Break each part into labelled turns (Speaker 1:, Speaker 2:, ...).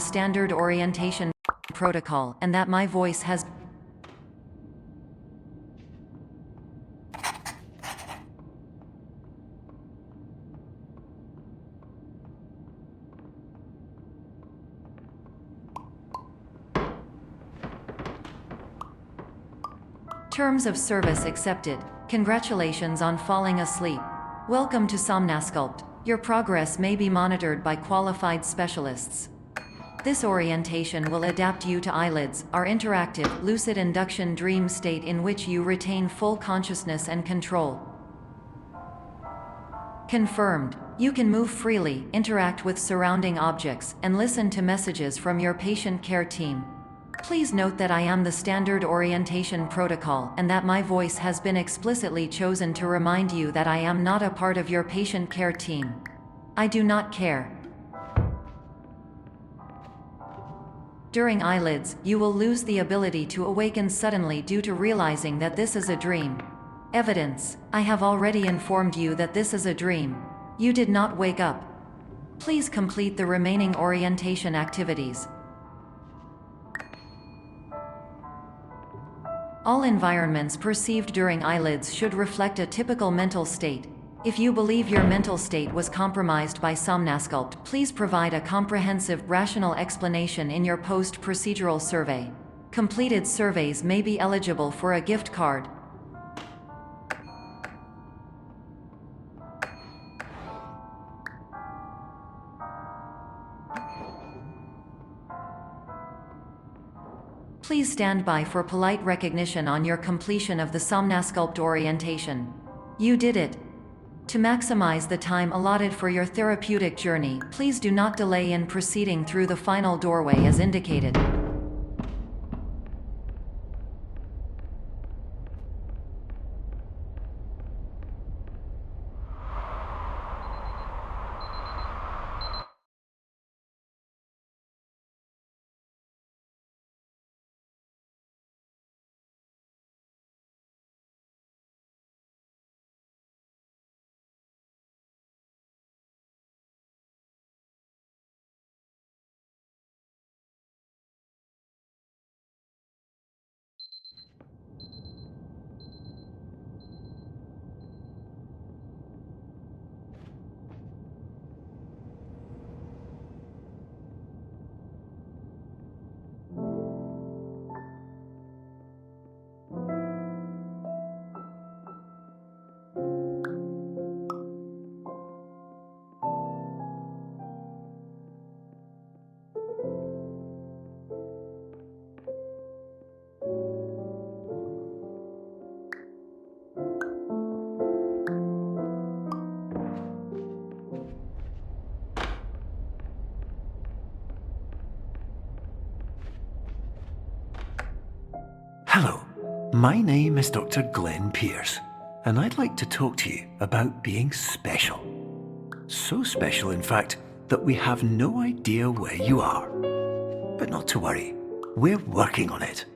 Speaker 1: standard orientation protocol and that my voice has Terms of service accepted. Congratulations on falling asleep. Welcome to Somnasculpt. Your progress may be monitored by qualified specialists. This orientation will adapt you to eyelids, our interactive, lucid induction dream state in which you retain full consciousness and control. Confirmed. You can move freely, interact with surrounding objects, and listen to messages from your patient care team. Please note that I am the standard orientation protocol and that my voice has been explicitly chosen to remind you that I am not a part of your patient care team. I do not care. During eyelids, you will lose the ability to awaken suddenly due to realizing that this is a dream. Evidence: I have already informed you that this is a dream. You did not wake up. Please complete the remaining orientation activities. All environments perceived during eyelids should reflect a typical mental state. If you believe your mental state was compromised by Somnasculpt, please provide a comprehensive, rational explanation in your post-procedural survey. Completed surveys may be eligible for a gift card. Please stand by for polite recognition on your completion of the Somnasculpt orientation. You did it. To maximize the time allotted for your therapeutic journey, please do not delay in proceeding through the final doorway as indicated.
Speaker 2: Hello, my name is Dr. Glenn Pierce, and I'd like to talk to you about being special. So special, in fact, that we have no idea where you are. But not to worry, we're working on it.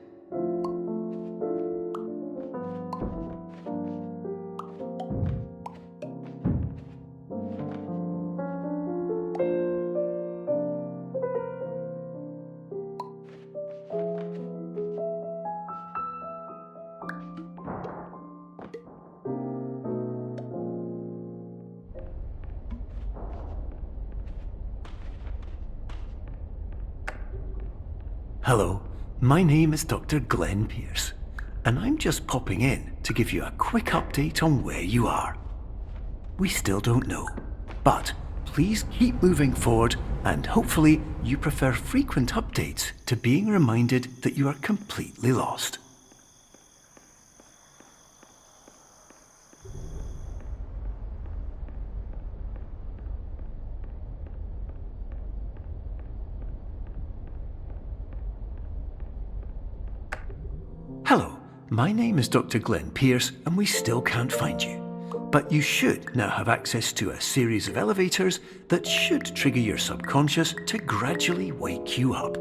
Speaker 2: Hello, my name is Dr. Glenn Pierce, and I'm just popping in to give you a quick update on where you are. We still don't know, but please keep moving forward, and hopefully you prefer frequent updates to being reminded that you are completely lost. Hello, my name is Dr. Glenn Pierce, and we still can't find you. But you should now have access to a series of elevators that should trigger your subconscious to gradually wake you up.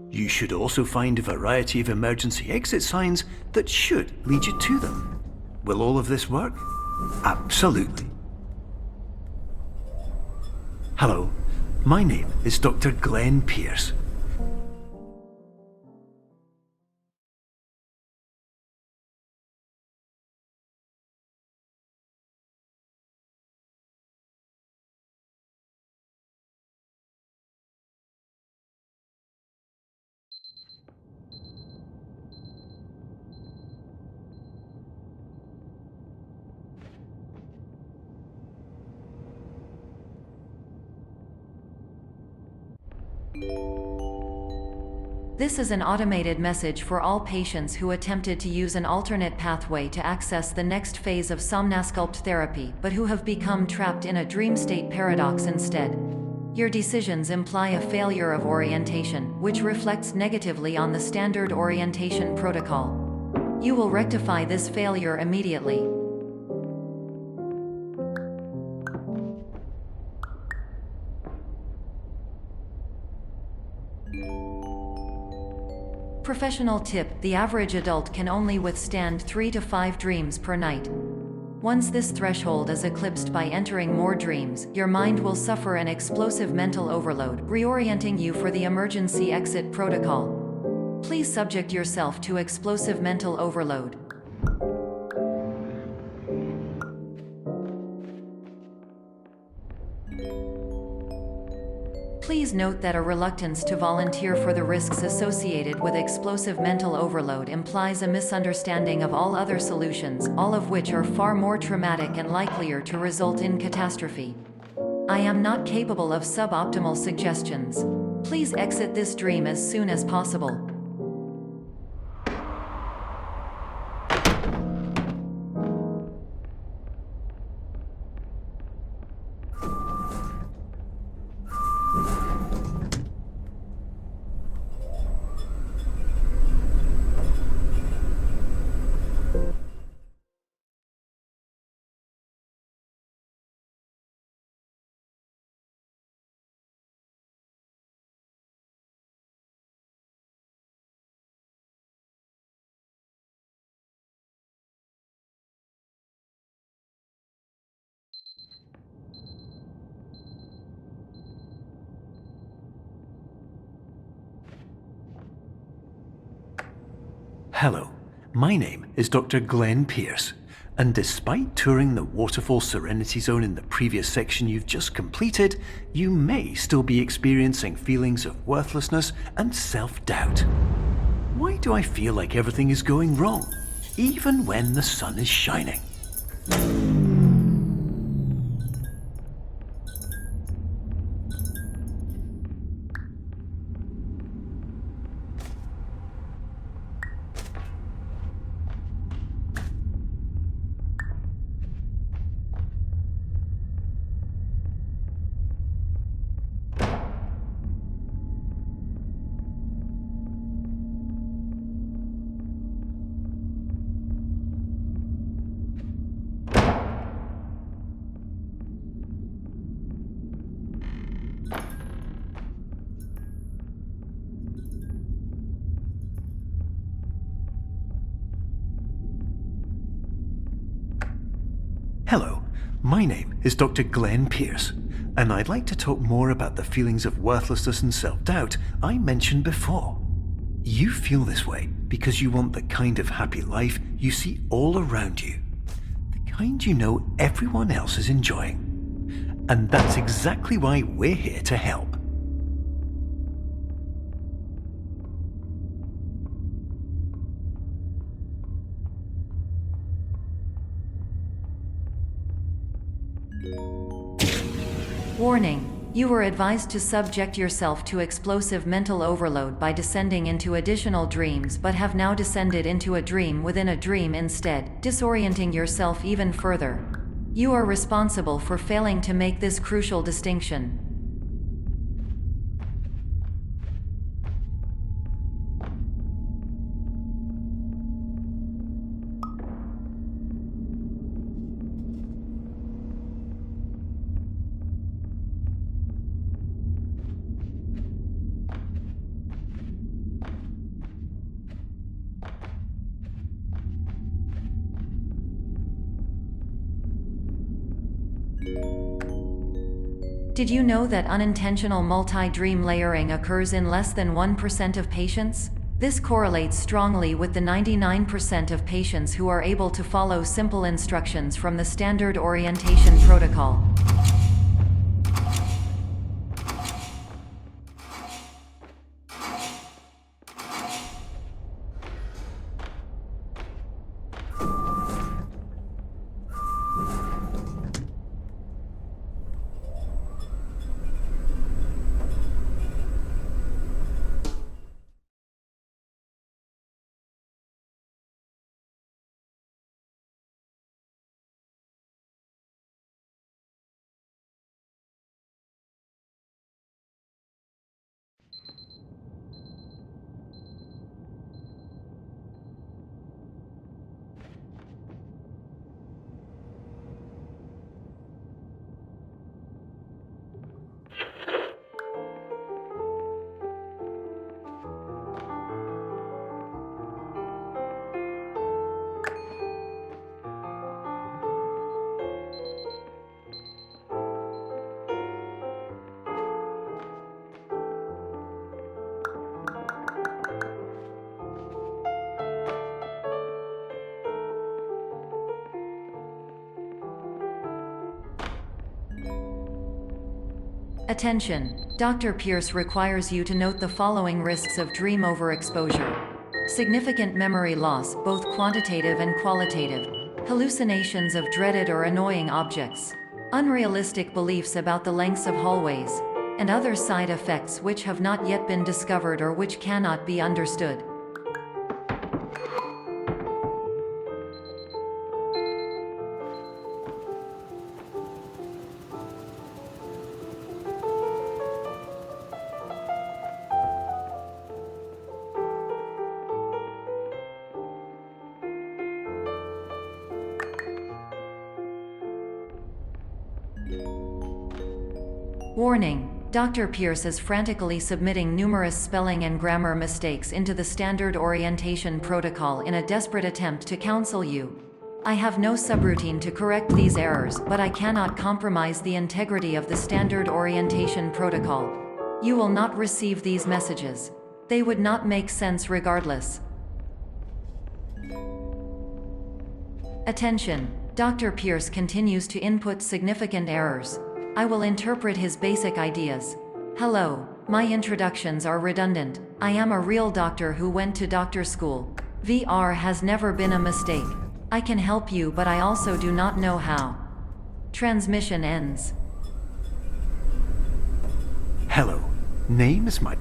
Speaker 2: You should also find a variety of emergency exit signs that should lead you to them. Will all of this work? Absolutely. Hello, my name is Dr. Glenn Pierce.
Speaker 1: This is an automated message for all patients who attempted to use an alternate pathway to access the next phase of Somnasculpt therapy but who have become trapped in a dream state paradox instead. Your decisions imply a failure of orientation, which reflects negatively on the standard orientation protocol. You will rectify this failure immediately. Professional tip: the average adult can only withstand 3 to 5 dreams per night. Once this threshold is eclipsed by entering more dreams, your mind will suffer an explosive mental overload, reorienting you for the emergency exit protocol. Please subject yourself to explosive mental overload. Please note that a reluctance to volunteer for the risks associated with explosive mental overload implies a misunderstanding of all other solutions, all of which are far more traumatic and likelier to result in catastrophe. I am not capable of suboptimal suggestions. Please exit this dream as soon as possible.
Speaker 2: Hello, my name is Dr. Glenn Pierce, and despite touring the Waterfall Serenity Zone in the previous section you've just completed, you may still be experiencing feelings of worthlessness and self-doubt. Why do I feel like everything is going wrong, even when the sun is shining? Hello, my name is Dr. Glenn Pierce, and I'd like to talk more about the feelings of worthlessness and self-doubt I mentioned before. You feel this way because you want the kind of happy life you see all around you, the kind you know everyone else is enjoying. And that's exactly why we're here to help.
Speaker 1: Warning: you were advised to subject yourself to explosive mental overload by descending into additional dreams but have now descended into a dream within a dream instead, disorienting yourself even further. You are responsible for failing to make this crucial distinction. Did you know that unintentional multi-dream layering occurs in less than 1% of patients? This correlates strongly with the 99% of patients who are able to follow simple instructions from the standard orientation protocol. Attention! Dr. Pierce requires you to note the following risks of dream overexposure. Significant memory loss, both quantitative and qualitative. Hallucinations of dreaded or annoying objects. Unrealistic beliefs about the lengths of hallways. And other side effects which have not yet been discovered or which cannot be understood. Warning: Dr. Pierce is frantically submitting numerous spelling and grammar mistakes into the standard orientation protocol in a desperate attempt to counsel you. I have no subroutine to correct these errors, but I cannot compromise the integrity of the standard orientation protocol. You will not receive these messages. They would not make sense regardless. Attention! Dr. Pierce continues to input significant errors. I will interpret his basic ideas. Hello, my introductions are redundant. I am a real doctor who went to doctor school. VR has never been a mistake. I can help you, but I also do not know how. Transmission ends.
Speaker 2: Hello, name is my...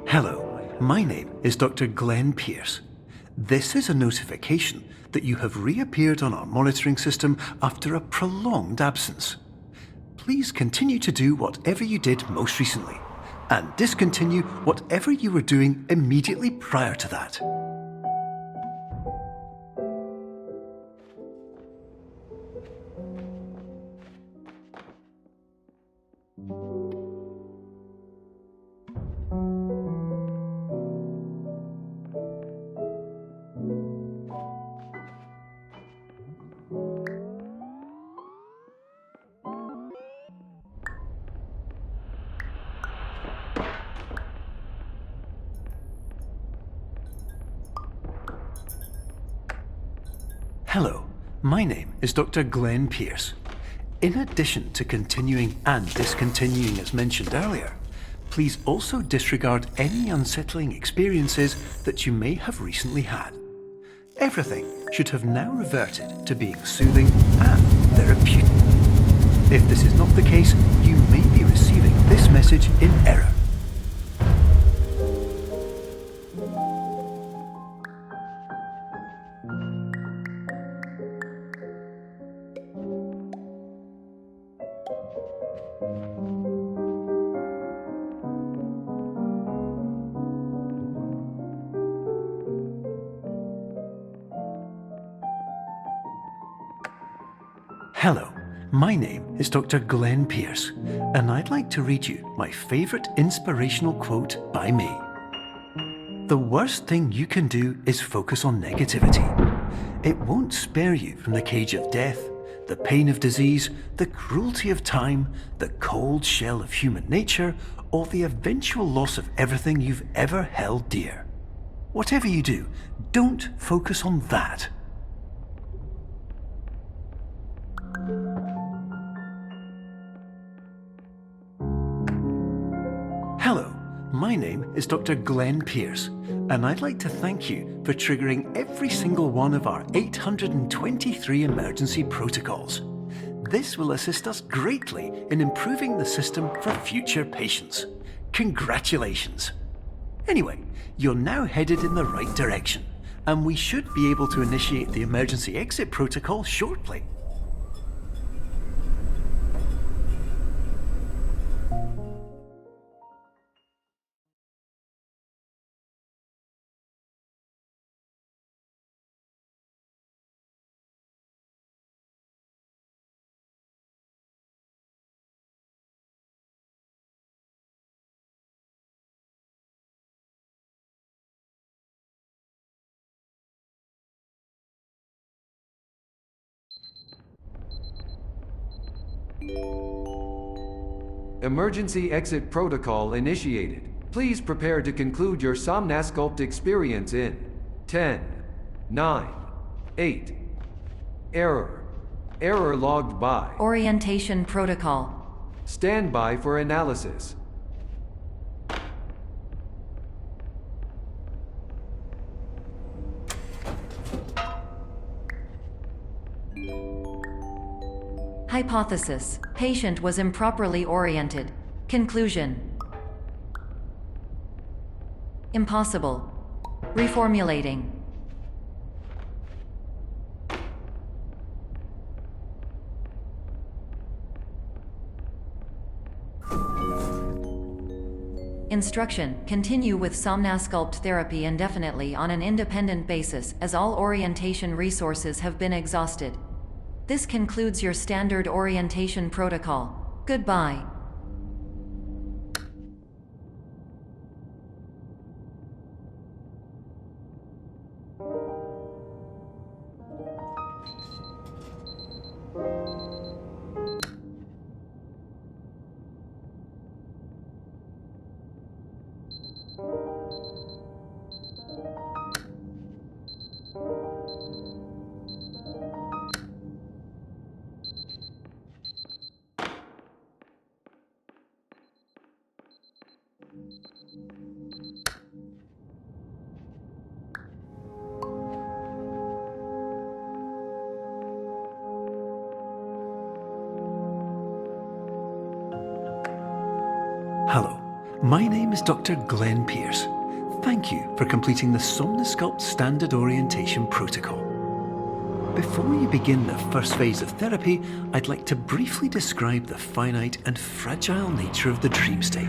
Speaker 2: Hello, my name is Dr. Glenn Pierce. This is a notification that you have reappeared on our monitoring system after a prolonged absence. Please continue to do whatever you did most recently, and discontinue whatever you were doing immediately prior to that. Hello, my name is Dr. Glenn Pierce. In addition to continuing and discontinuing as mentioned earlier, please also disregard any unsettling experiences that you may have recently had. Everything should have now reverted to being soothing and therapeutic. If this is not the case, you may be receiving this message in error. Hello, my name is Dr. Glenn Pierce, and I'd like to read you my favourite inspirational quote by me. The worst thing you can do is focus on negativity. It won't spare you from the cage of death, the pain of disease, the cruelty of time, the cold shell of human nature, or the eventual loss of everything you've ever held dear. Whatever you do, don't focus on that. Hello, my name is Dr. Glenn Pierce, and I'd like to thank you for triggering every single one of our 823 emergency protocols. This will assist us greatly in improving the system for future patients. Congratulations! Anyway, you're now headed in the right direction, and we should be able to initiate the emergency exit protocol shortly.
Speaker 3: Emergency exit protocol initiated. Please prepare to conclude your Somnasculpt experience in 10, 9, 8. Error. Error logged by.
Speaker 1: Orientation protocol.
Speaker 3: Stand by for analysis.
Speaker 1: Hypothesis: patient was improperly oriented. Conclusion: impossible. Reformulating. Instruction: continue with Somnasculpt therapy indefinitely on an independent basis, as all orientation resources have been exhausted. This concludes your standard orientation protocol. Goodbye.
Speaker 2: Hello, my name is Dr. Glenn Pierce. Thank you for completing the Somnasculpt Standard Orientation Protocol. Before you begin the first phase of therapy, I'd like to briefly describe the finite and fragile nature of the dream state.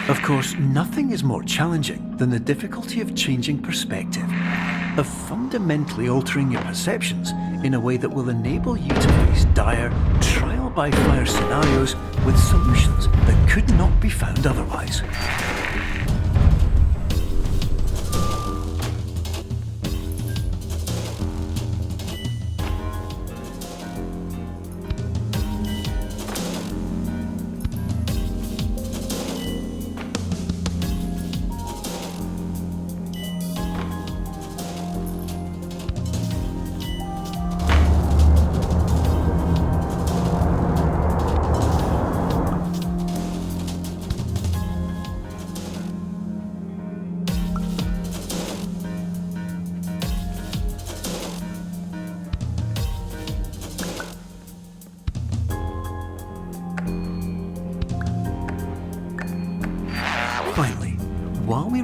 Speaker 2: Of course, nothing is more challenging than the difficulty of changing perspective, of fundamentally altering your perceptions in a way that will enable you to face dire, trial-by-fire scenarios with solutions that could not be found otherwise.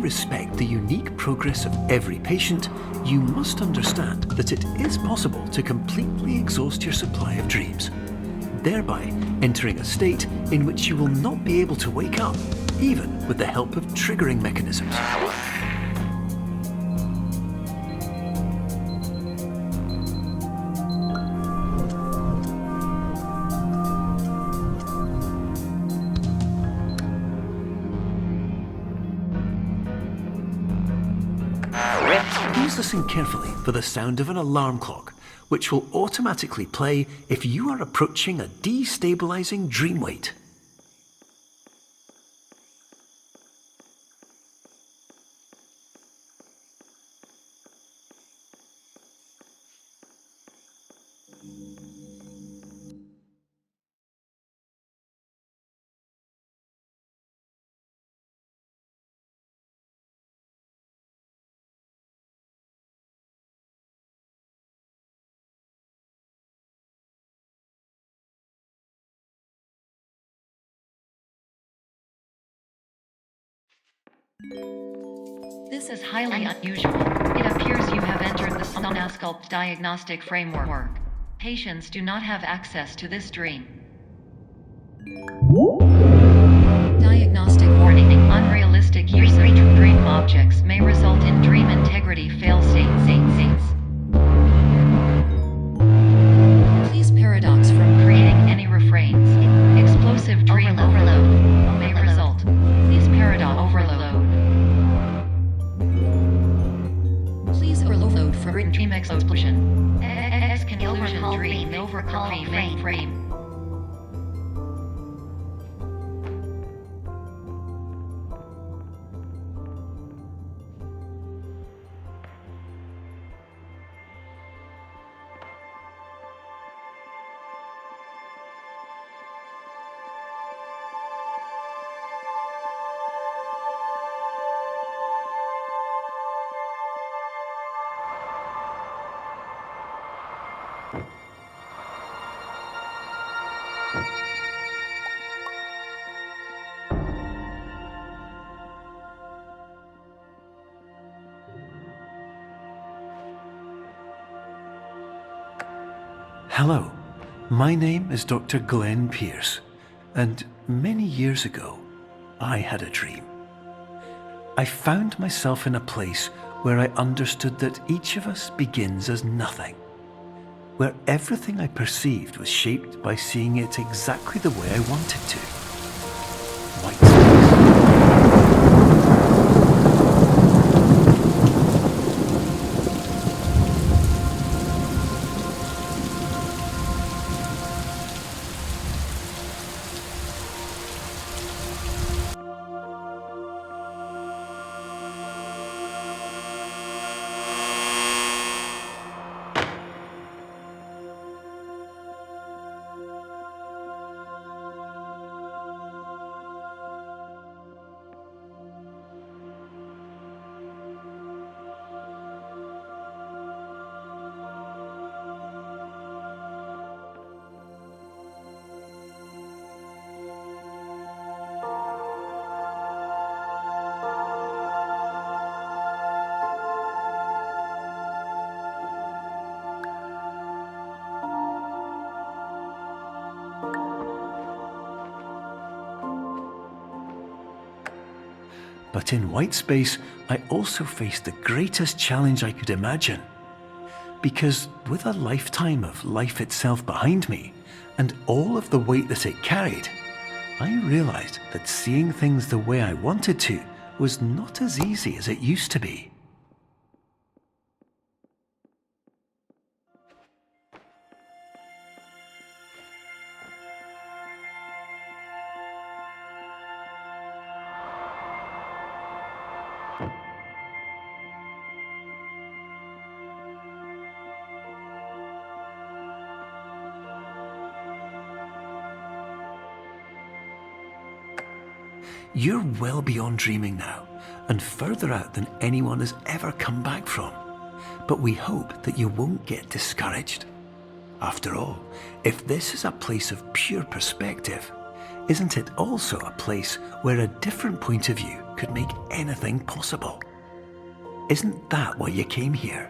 Speaker 2: respect the unique progress of every patient, you must understand that it is possible to completely exhaust your supply of dreams, thereby entering a state in which you will not be able to wake up, even with the help of triggering mechanisms. Please listen carefully for the sound of an alarm clock, which will automatically play if you are approaching a destabilizing dream weight.
Speaker 1: This is highly unusual. It appears you have entered the Somnasculpt diagnostic framework. Patients do not have access to this dream. Diagnostic warning. Unrealistic use of dream objects may result in dream integrity fail-states. Please paradox from creating any refrains. Explosive dream overload may result. Please paradox overload. Please overload for dream explosion. Conclusion dream overcall frame.
Speaker 2: Hello, my name is Dr. Glenn Pierce, and many years ago, I had a dream. I found myself in a place where I understood that each of us begins as nothing, where everything I perceived was shaped by seeing it exactly the way I wanted to. White space. But in white space, I also faced the greatest challenge I could imagine. Because with a lifetime of life itself behind me, and all of the weight that it carried, I realized that seeing things the way I wanted to was not as easy as it used to be. You're well beyond dreaming now, and further out than anyone has ever come back from. But we hope that you won't get discouraged. After all, if this is a place of pure perspective, isn't it also a place where a different point of view could make anything possible. Isn't that why you came here?